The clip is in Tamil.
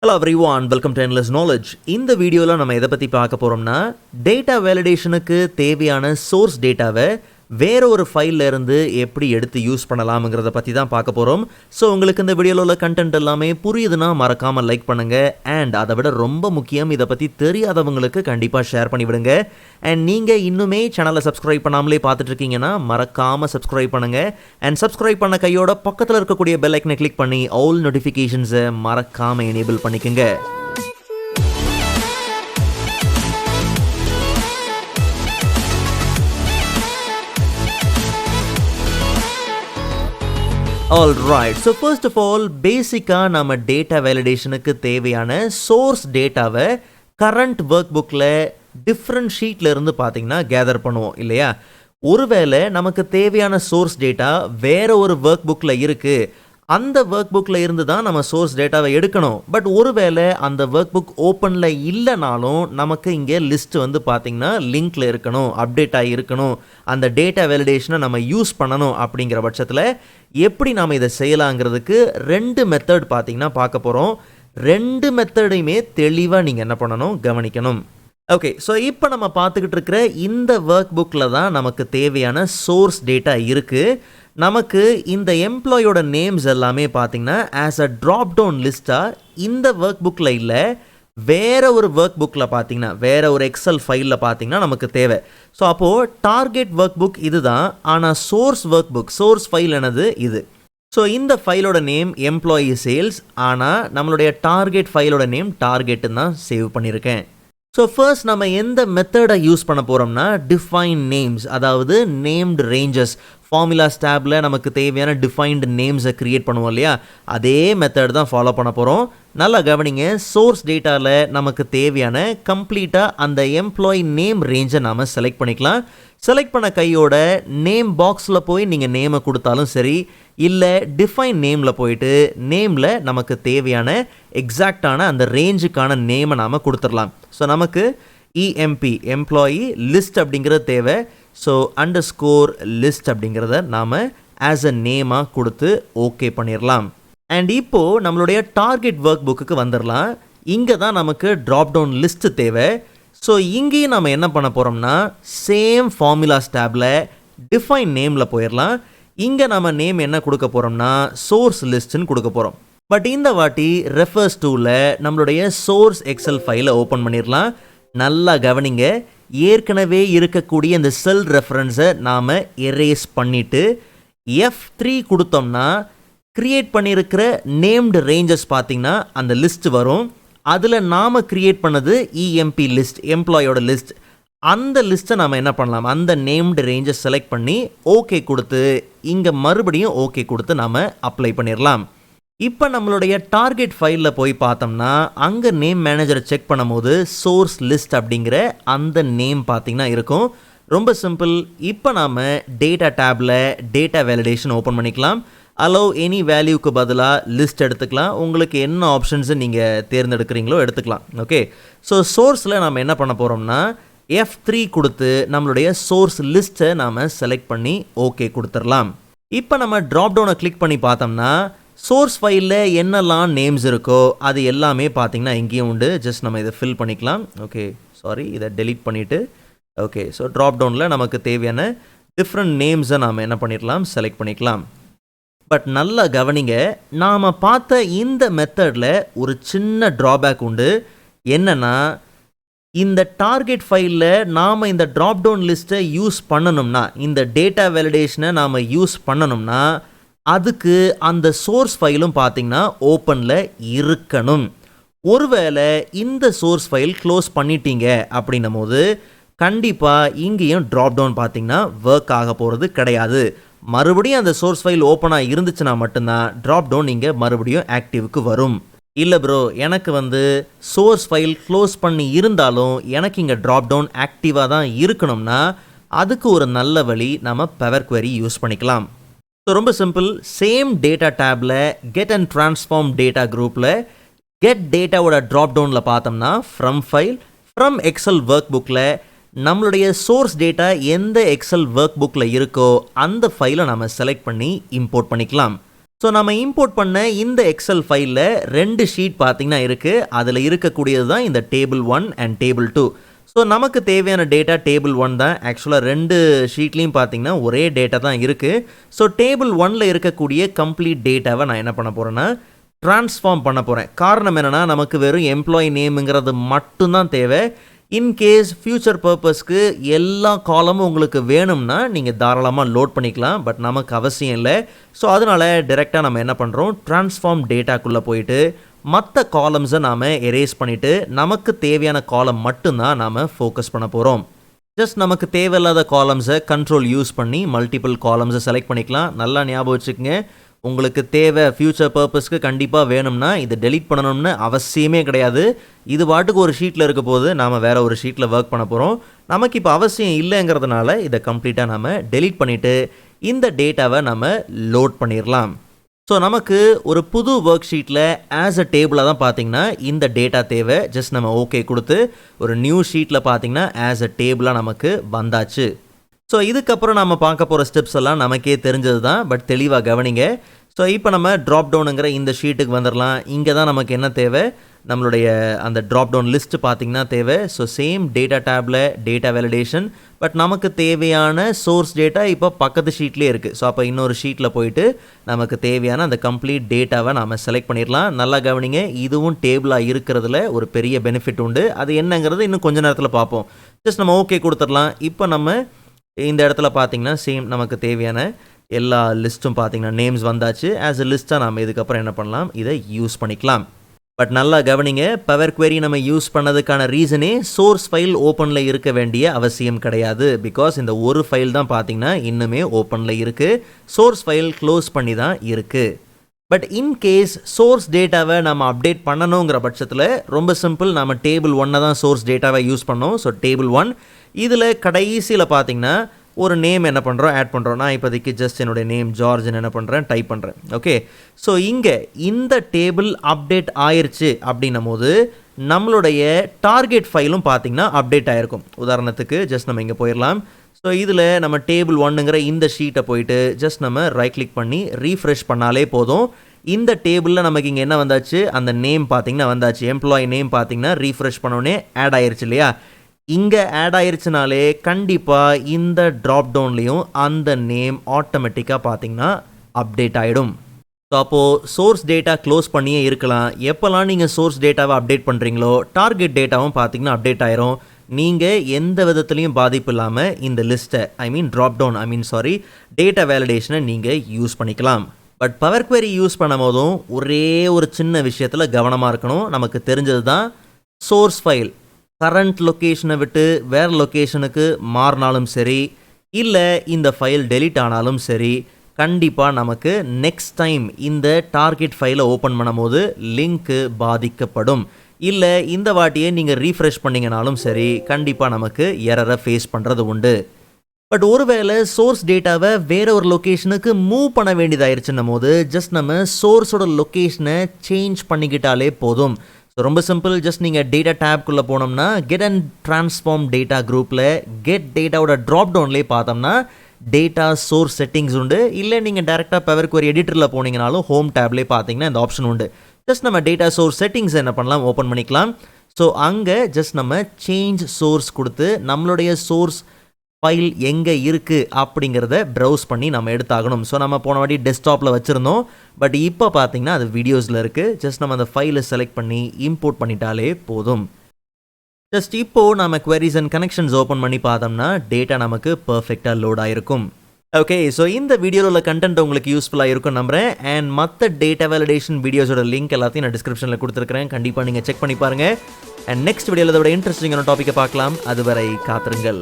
Hello everyone, welcome to Endless Knowledge. இந்த வீடியோவில் நம்ம எதை பற்றி பார்க்க போகிறோம்னா டேட்டா வேலிடேஷனுக்கு தேவையான சோர்ஸ் டேட்டாவை வேற ஒரு ஃபைல்ல இருந்து எப்படி எடுத்து யூஸ் பண்ணலாம்ங்கிறத பற்றி தான் பார்க்க போகிறோம். ஸோ உங்களுக்கு இந்த வீடியோவில் உள்ள கண்டென்ட் எல்லாமே புரியுதுன்னா மறக்காமல் லைக் பண்ணுங்கள். அண்ட் அதை விட ரொம்ப முக்கியம், இதை பற்றி தெரியாதவங்களுக்கு கண்டிப்பாக ஷேர் பண்ணிவிடுங்க. அண்ட் நீங்கள் இன்னுமே சேனலை சப்ஸ்கிரைப் பண்ணாமலே பார்த்துட்ருக்கீங்கன்னா மறக்காமல் சப்ஸ்கிரைப் பண்ணுங்கள். அண்ட் சப்ஸ்கிரைப் பண்ண கையோட பக்கத்தில் இருக்கக்கூடிய பெல் ஐக்கனை கிளிக் பண்ணி ஆல் நோட்டிஃபிகேஷன்ஸை மறக்காமல் எனேபிள் பண்ணிக்கோங்க. Alright, so first of all, பேசிக்காக நம்ம டேட்டா வேலிடேஷனுக்கு தேவையான சோர்ஸ் டேட்டாவை கரண்ட் ஒர்க் புக்கில் டிஃப்ரெண்ட் ஷீட்டில் இருந்து பார்த்தீங்கன்னா கேதர் பண்ணுவோம் இல்லையா. ஒருவேளை நமக்கு தேவையான சோர்ஸ் டேட்டா வேற ஒரு ஒர்க் புக்கில் இருக்குது, அந்த ஒர்க் புக்கில் இருந்து தான் நம்ம சோர்ஸ் டேட்டாவை எடுக்கணும். பட் ஒருவேளை அந்த ஒர்க் புக் ஓப்பனில் இல்லைனாலும் நமக்கு இங்கே லிஸ்ட் வந்து பார்த்திங்கன்னா லிங்க்கில் இருக்கணும், அப்டேட் ஆகி இருக்கணும், அந்த டேட்டா வேலிடேஷனை நம்ம யூஸ் பண்ணணும். அப்படிங்கிற பட்சத்தில் எப்படி நாம் இதை செய்யலாங்கிறதுக்கு ரெண்டு மெத்தட் பார்த்திங்கன்னா பார்க்க போகிறோம். ரெண்டு மெத்தடையுமே தெளிவாக நீங்கள் என்ன பண்ணணும், கவனிக்கணும். ஓகே, ஸோ இப்போ நம்ம பார்த்துக்கிட்டு இருக்கிற இந்த ஒர்க் புக்கில் தான் நமக்கு தேவையான சோர்ஸ் டேட்டா இருக்குது. நமக்கு இந்த எம்ப்ளாயோட நேம்ஸ் எல்லாமே பார்த்திங்கன்னா ஆஸ் அ ட்ராப் டவுன் லிஸ்ட்டாக இந்த ஒர்க் புக்கில் இல்லை, வேறு ஒரு ஒர்க் புக்கில் பார்த்திங்கன்னா வேறு ஒரு எக்ஸல் ஃபைலில் பார்த்திங்கன்னா நமக்கு தேவை. ஸோ அப்போது டார்கெட் ஒர்க் புக் இது தான், ஆனால் source work book source file என்னது இது. ஸோ இந்த ஃபைலோட நேம் எம்ப்ளாயி சேல்ஸ், ஆனால் நம்மளுடைய டார்கெட் ஃபைலோட நேம் டார்கெட்டுன்னு தான் சேவ் பண்ணியிருக்கேன். ஸோ ஃபர்ஸ்ட் நம்ம எந்த மெத்தடை யூஸ் பண்ண போகிறோம்னா டிஃபைன் நேம்ஸ், அதாவது நேம்டு ரேஞ்சஸ். ஃபார்முலாஸ் டேப்பில் நமக்கு தேவையான டிஃபைன்டு நேம்ஸை க்ரியேட் பண்ணுவோம் இல்லையா, அதே மெத்தட் தான் ஃபாலோ பண்ண போகிறோம். நல்லா கவனிங்க, சோர்ஸ் டேட்டாவில் நமக்கு தேவையான கம்ப்ளீட்டாக அந்த எம்ப்ளாயி நேம் ரேஞ்சை நாம் செலக்ட் பண்ணிக்கலாம். செலக்ட் பண்ண கையோட நேம் பாக்ஸில் போய் நீங்கள் நேமை கொடுத்தாலும் சரி, இல்லை டிஃபைன் நேமில் போயிட்டு நேமில் நமக்கு தேவையான எக்ஸாக்டான அந்த ரேஞ்சுக்கான நேமை நாம் கொடுத்துடலாம். ஸோ நமக்கு இஎம்பி எம்ப்ளாயி லிஸ்ட் அப்படிங்கிறது தேவை. ஸோ அண்டர்ஸ்கோர் லிஸ்ட் அப்படிங்கிறத நாம் ஆஸ் அ நேமாக கொடுத்து ஓகே பண்ணிடலாம். அண்ட் இப்போது நம்மளுடைய டார்கெட் ஒர்க் புக்குக்கு வந்துடலாம். இங்கே தான் நமக்கு ட்ராப் டவுன் லிஸ்ட்டு தேவை. ஸோ இங்கேயும் நம்ம என்ன பண்ண போகிறோம்னா சேம் ஃபார்முலாஸ் டேப்பில் டிஃபைன் நேமில் போயிடலாம். இங்கே நம்ம நேம் என்ன கொடுக்க போகிறோம்னா சோர்ஸ் லிஸ்ட்டுன்னு கொடுக்க போகிறோம். பட் இந்த வாட்டி ரெஃபர்ஸ் டூவில் நம்மளுடைய சோர்ஸ் எக்ஸல் ஃபைலை ஓப்பன் பண்ணிடலாம். நல்லா கவனிங்க, ஏற்கனவே இருக்கக்கூடிய இந்த செல் ரெஃபரன்ஸை நாம் எரேஸ் பண்ணிவிட்டு F3 கொடுத்தோம்னா க்ரியேட் பண்ணியிருக்கிற நேம்டு ரேஞ்சஸ் பார்த்திங்கன்னா அந்த லிஸ்ட் வரும். அதில் நாம் க்ரியேட் பண்ணது இஎம்பி லிஸ்ட், எம்ப்ளாயோட லிஸ்ட். அந்த லிஸ்ட்டை நாம் என்ன பண்ணலாம், அந்த நேம்டு ரேஞ்சை செலக்ட் பண்ணி ஓகே கொடுத்து இங்கே மறுபடியும் ஓகே கொடுத்து நாம் அப்ளை பண்ணிடலாம். இப்போ நம்மளுடைய டார்கெட் ஃபைலில் போய் பார்த்தோம்னா அங்கே நேம் மேனேஜரை செக் பண்ணும்போது சோர்ஸ் லிஸ்ட் அப்படிங்கிற அந்த நேம் பார்த்திங்கன்னா இருக்கும். ரொம்ப சிம்பிள். இப்போ நாம் டேட்டா டேப்பில் டேட்டா வேலிடேஷன் ஓப்பன் பண்ணிக்கலாம். அலோவ் எனி வேல்யூக்கு பதிலாக லிஸ்ட் எடுத்துக்கலாம். உங்களுக்கு என்ன ஆப்ஷன்ஸை நீங்கள் தேர்ந்தெடுக்கிறீங்களோ எடுத்துக்கலாம். ஓகே, ஸோ சோர்ஸில் நாம் என்ன பண்ண போகிறோம்னா F3 கொடுத்து நம்மளுடைய சோர்ஸ் லிஸ்ட்டை நாம் செலக்ட் பண்ணி ஓகே கொடுத்துடலாம். இப்போ நம்ம ட்ராப் டவுனை கிளிக் பண்ணி பார்த்தோம்னா சோர்ஸ் ஃபைலில் என்னெல்லாம் நேம்ஸ் இருக்கோ அது எல்லாமே பார்த்திங்கன்னா இங்கேயும் உண்டு. ஜஸ்ட் நம்ம இதை ஃபில் பண்ணிக்கலாம். ஓகே, சாரி, இதை டெலீட் பண்ணிவிட்டு ஓகே, ஸோ ட்ராப் டவுனில் நமக்கு தேவையான டிஃப்ரெண்ட் நேம்ஸை நாம் என்ன பண்ணிடலாம், செலக்ட் பண்ணிக்கலாம். பட் நல்லா கவனிங்க, நாம் பார்த்த இந்த மெத்தடில் ஒரு சின்ன ட்ராபேக் உண்டு. என்னென்னா இந்த டார்கெட் ஃபைலில் நாம் இந்த ட்ராப் டவுன் லிஸ்ட்டை யூஸ் பண்ணணும்னா, இந்த டேட்டா வேலிடேஷனை நாம் யூஸ் பண்ணணும்னா அதுக்கு அந்த சோர்ஸ் ஃபைலும் பார்த்திங்கன்னா ஓப்பனில் இருக்கணும். ஒருவேளை இந்த சோர்ஸ் ஃபைல் க்ளோஸ் பண்ணிட்டீங்க அப்படின்னும் போது கண்டிப்பாக இங்கேயும் ட்ராப் டவுன் பார்த்திங்கன்னா ஒர்க் ஆக போகிறது கிடையாது. மறுபடியும் அந்த சோர்ஸ் ஃபைல் ஓப்பனாக இருந்துச்சுன்னா மட்டும்தான் ட்ராப் டவுன் இங்கே மறுபடியும் ஆக்டிவுக்கு வரும். இல்லை ப்ரோ, எனக்கு வந்து சோர்ஸ் ஃபைல் க்ளோஸ் பண்ணி இருந்தாலும் எனக்கு இங்கே ட்ராப் டவுன் ஆக்டிவாக தான் இருக்கணும்னா அதுக்கு ஒரு நல்ல வழி நம்ம பவர் குவெரி யூஸ் பண்ணிக்கலாம். ஸோ ரொம்ப சிம்பிள். சேம் டேட்டா டேப்பில் கெட் அண்ட் ட்ரான்ஸ்ஃபார்ம் டேட்டா குரூப்பில் கெட் டேட்டாவோட ட்ராப் டவுனில் பார்த்தோம்னா from file from excel work புக்கில் நம்மளுடைய சோர்ஸ் டேட்டா எந்த எக்ஸல் ஒர்க் புக்கில் இருக்கோ அந்த ஃபைலை நம்ம செலக்ட் பண்ணி இம்போர்ட் பண்ணிக்கலாம். ஸோ ஸோ நம்ம இம்போர்ட் பண்ண இந்த எக்ஸல் ஃபைலில் 2 ஷீட் பார்த்தீங்கன்னா இருக்குது. அதில் இருக்கக்கூடியது தான் இந்த டேபிள் 1 அண்ட் டேபிள் 2. ஸோ நமக்கு தேவையான டேட்டா டேபிள் 1 தான். ஆக்சுவலாக 2 ஷீட்லேயும் பார்த்தீங்கன்னா ஒரே டேட்டா தான் இருக்குது. ஸோ டேபிள் 1ல் இருக்கக்கூடிய கம்ப்ளீட் டேட்டாவை நான் என்ன பண்ண போகிறேன்னா ட்ரான்ஸ்ஃபார்ம் பண்ண போகிறேன். காரணம் என்னென்னா நமக்கு வெறும் எம்ப்ளாயி நேமுங்கிறது மட்டும்தான் தேவை. இன்கேஸ் ஃப்யூச்சர் பர்பஸ்க்கு எல்லா காலமும் உங்களுக்கு வேணும்னா நீங்கள் தாராளமாக லோட் பண்ணிக்கலாம். பட் நமக்கு அவசியம் இல்லை. ஸோ அதனால் டைரெக்டாக நம்ம என்ன பண்ணுறோம், ட்ரான்ஸ்ஃபார்ம் டேட்டாக்குள்ளே போயிட்டு மற்ற காலம்ஸை நாம் எரேஸ் பண்ணிவிட்டு நமக்கு தேவையான காலம் மட்டும்தான் நாம் ஃபோக்கஸ் பண்ண போகிறோம். ஜஸ்ட் நமக்கு தேவையில்லாத காலம்ஸை கண்ட்ரோல் யூஸ் பண்ணி மல்டிபிள் காலம்ஸை செலக்ட் பண்ணிக்கலாம். நல்லா ஞாபகம் வச்சுக்கோங்க, உங்களுக்கு தேவை ஃப்யூச்சர் பர்பஸ்க்கு கண்டிப்பாக வேணும்னா இது டெலீட் பண்ணணும்னு அவசியமே கிடையாது. இது பாட்டுக்கு ஒரு ஷீட்டில் இருக்க போது நாம் வேறு ஒரு ஷீட்டில் ஒர்க் பண்ண போகிறோம். நமக்கு இப்போ அவசியம் இல்லைங்கிறதுனால இதை கம்ப்ளீட்டாக நம்ம டெலீட் பண்ணிவிட்டு இந்த டேட்டாவை நம்ம லோட் பண்ணிடலாம். ஸோ நமக்கு ஒரு புது ஒர்க் ஷீட்டில் ஆஸ் அ டேபிளாக தான் பார்த்தீங்கன்னா இந்த டேட்டா தேவை. ஜஸ்ட் நம்ம ஓகே கொடுத்து ஒரு நியூ ஷீட்டில் பார்த்தீங்கன்னா ஆஸ் அ டேபிளாக நமக்கு வந்தாச்சு. ஸோ இதுக்கப்புறம் நம்ம பார்க்க போகிற ஸ்டெப்ஸ் எல்லாம் நமக்கே தெரிஞ்சது தான். பட் தெளிவாக கவனிங்க. ஸோ இப்போ நம்ம ட்ராப் டவுனுங்கிற இந்த ஷீட்டுக்கு வந்துடலாம். இங்கே தான் நமக்கு என்ன தேவை, நம்மளுடைய அந்த ட்ராப் டவுன் லிஸ்ட்டு பார்த்திங்கன்னா தேவை. ஸோ சேம் டேட்டா டேப்பில் டேட்டா வேலிடேஷன். பட் நமக்கு தேவையான சோர்ஸ் டேட்டா இப்போ பக்கத்து ஷீட்லேயே இருக்குது. ஸோ அப்போ இன்னொரு ஷீட்டில் போயிட்டு நமக்கு தேவையான அந்த கம்ப்ளீட் டேட்டாவை நம்ம செலக்ட் பண்ணிடலாம். நல்லா கவனிங்க, இதுவும் டேபிளாக இருக்கிறதுல ஒரு பெரிய பெனிஃபிட் உண்டு. அது என்னங்கிறது இன்னும் கொஞ்சம் நேரத்தில் பார்ப்போம். ஜஸ்ட் நம்ம ஓகே கொடுத்துடலாம். இப்போ நம்ம இந்த இடத்துல பார்த்தீங்கன்னா சேம் நமக்கு தேவையான எல்லா லிஸ்ட்டும் பார்த்தீங்கன்னா நேம்ஸ் வந்தாச்சு. ஆஸ் எ லிஸ்ட்டாக நம்ம இதுக்கப்புறம் என்ன பண்ணலாம், இதை யூஸ் பண்ணிக்கலாம். பட் நல்லா கவனிங்க, பவர் query நம்ம யூஸ் பண்ணதுக்கான ரீசனே சோர்ஸ் ஃபைல் ஓப்பனில் இருக்க வேண்டிய அவசியம் கிடையாது. பிகாஸ் இந்த ஒரு ஃபைல் தான் பார்த்தீங்கன்னா இன்னுமே ஓப்பனில் இருக்குது. சோர்ஸ் ஃபைல் க்ளோஸ் பண்ணி தான் இருக்குது. பட் இன்கேஸ் சோர்ஸ் டேட்டாவை நம்ம அப்டேட் பண்ணணுங்கிற பட்சத்தில் ரொம்ப சிம்பிள், நம்ம டேபிள் 1 தான் சோர்ஸ் டேட்டாவை யூஸ் பண்ணோம். ஸோ டேபிள் 1 இதில் கடைசியில் பார்த்தீங்கன்னா ஒரு நேம் என்ன பண்ணுறோம், ஆட் பண்ணுறோம். நான் இப்போதைக்கு ஜஸ்ட் என்னுடைய நேம் ஜார்ஜ்னு என்ன பண்ணுறேன், டைப் பண்ணுறேன். ஓகே, ஸோ இங்கே இந்த டேபிள் அப்டேட் ஆயிடுச்சு அப்படின்னும் போது நம்மளுடைய டார்கெட் ஃபைலும் பார்த்தீங்கன்னா அப்டேட் ஆகிருக்கும். உதாரணத்துக்கு ஜஸ்ட் நம்ம இங்கே போயிடலாம். ஸோ இதில் நம்ம டேபிள் 1ங்கிற இந்த ஷீட்டை போயிட்டு ஜஸ்ட் நம்ம ரைட் கிளிக் பண்ணி ரீஃப்ரெஷ் பண்ணாலே போதும். இந்த டேபிளில் நமக்கு இங்கே என்ன வந்தாச்சு, அந்த நேம் பார்த்தீங்கன்னா வந்தாச்சு. எம்ப்ளாயி நேம் பார்த்தீங்கன்னா ரீஃப்ரெஷ் பண்ணோடனே ஆட் ஆயிடுச்சு இல்லையா. இங்கே ஆட் ஆயிடுச்சுனாலே கண்டிப்பாக இந்த ட்ராப் டவுன்லேயும் அந்த நேம் ஆட்டோமேட்டிக்காக பார்த்தீங்கன்னா அப்டேட் ஆகிடும். ஸோ அப்போது சோர்ஸ் டேட்டா க்ளோஸ் பண்ணியே இருக்கலாம். எப்போல்லாம் நீங்கள் சோர்ஸ் டேட்டாவை அப்டேட் பண்ணுறீங்களோ டார்கெட் டேட்டாவும் பார்த்தீங்கன்னா அப்டேட் ஆயிரும். நீங்கள் எந்த விதத்துலையும் பாதிப்பு இல்லாமல் இந்த லிஸ்ட்டை டேட்டா வேலிடேஷனை நீங்கள் யூஸ் பண்ணிக்கலாம். பட் பவர் query யூஸ் பண்ணும் போதும் ஒரே ஒரு சின்ன விஷயத்தில் கவனமாக இருக்கணும். நமக்கு தெரிஞ்சது தான், சோர்ஸ் ஃபைல் கரண்ட் லொக்கேஷனை விட்டு வேறு லொக்கேஷனுக்கு மாறினாலும் சரி, இல்லை இந்த ஃபைல் டெலீட் ஆனாலும் சரி, கண்டிப்பாக நமக்கு நெக்ஸ்ட் டைம் இந்த டார்கெட் ஃபைலை ஓப்பன் பண்ணும் போது லிங்க்கு பாதிக்கப்படும். இல்லை இந்த வாட்டியே நீங்கள் ரீஃப்ரெஷ் பண்ணிங்கனாலும் சரி, கண்டிப்பாக நமக்கு எரரை ஃபேஸ் பண்ணுறது உண்டு. பட் ஒருவேளை சோர்ஸ் டேட்டாவை வேற ஒரு லொக்கேஷனுக்கு மூவ் பண்ண வேண்டியதாயிருச்சுன்னும் போது ஜஸ்ட் நம்ம சோர்ஸோட லொக்கேஷனை சேஞ்ச் பண்ணிக்கிட்டாலே போதும். ஸோ ரொம்ப சிம்பிள், ஜஸ்ட் நீங்கள் டேட்டா டேப்குள்ளே போனோம்னா கெட் அண்ட் ட்ரான்ஸ்ஃபார்ம் டேட்டா குரூப்பில் கெட் டேட்டாவோட ட்ராப் டவுன்லேயே பார்த்தோம்னா டேட்டா சோர்ஸ் செட்டிங்ஸ் உண்டு. இல்லை நீங்கள் டேரெக்டாக பவர் query எடிட்டரில் போனீங்கனாலும் ஹோம் டேப்லேயே பார்த்தீங்கன்னா இந்த ஆப்ஷன் உண்டு. ஜஸ்ட் நம்ம டேட்டா சோர்ஸ் செட்டிங்ஸ் என்ன பண்ணலாம், ஓப்பன் பண்ணிக்கலாம். ஸோ அங்கே ஜஸ்ட் நம்ம சேஞ்ச் சோர்ஸ் கொடுத்து நம்மளுடைய சோர்ஸ் ஃபைல் எங்கே இருக்குது அப்படிங்கிறத ப்ரௌஸ் பண்ணி நம்ம எடுத்தாகணும். ஸோ நம்ம போன வாட்டி டெஸ்க்டாப்பில் வச்சுருந்தோம். பட் இப்போ பார்த்தீங்கன்னா அது வீடியோஸில் இருக்குது. ஜஸ்ட் நம்ம அந்த ஃபைலை செலக்ட் பண்ணி இம்போர்ட் பண்ணிட்டாலே போதும். ஜஸ்ட் இப்போது நம்ம queries and connections ஓப்பன் பண்ணி பார்த்தோம்னா டேட்டா நமக்கு பர்ஃபெக்டாக லோட் ஆகிருக்கும். ஓகே, ஸோ இந்த வீடியோவில் உள்ள கண்டென்ட் உங்களுக்கு யூஸ்ஃபுல்லாக இருக்கும் நம்புறேன். அண்ட் மற்ற டேட்டா வேலிடேஷன் வீடியோஸோட லிங்க் எல்லாத்தையும் நான் டிஸ்கிரிப்ஷனில் கொடுத்துருக்கிறேன். கண்டிப்பாக நீங்கள் செக் பண்ணி பாருங்கள். அண்ட் நெக்ஸ்ட் வீடியோவில் இதோட இன்ட்ரெஸ்டிங்கான டாப்பிக்கை பார்க்கலாம். அதுவரை காத்திருங்கள்.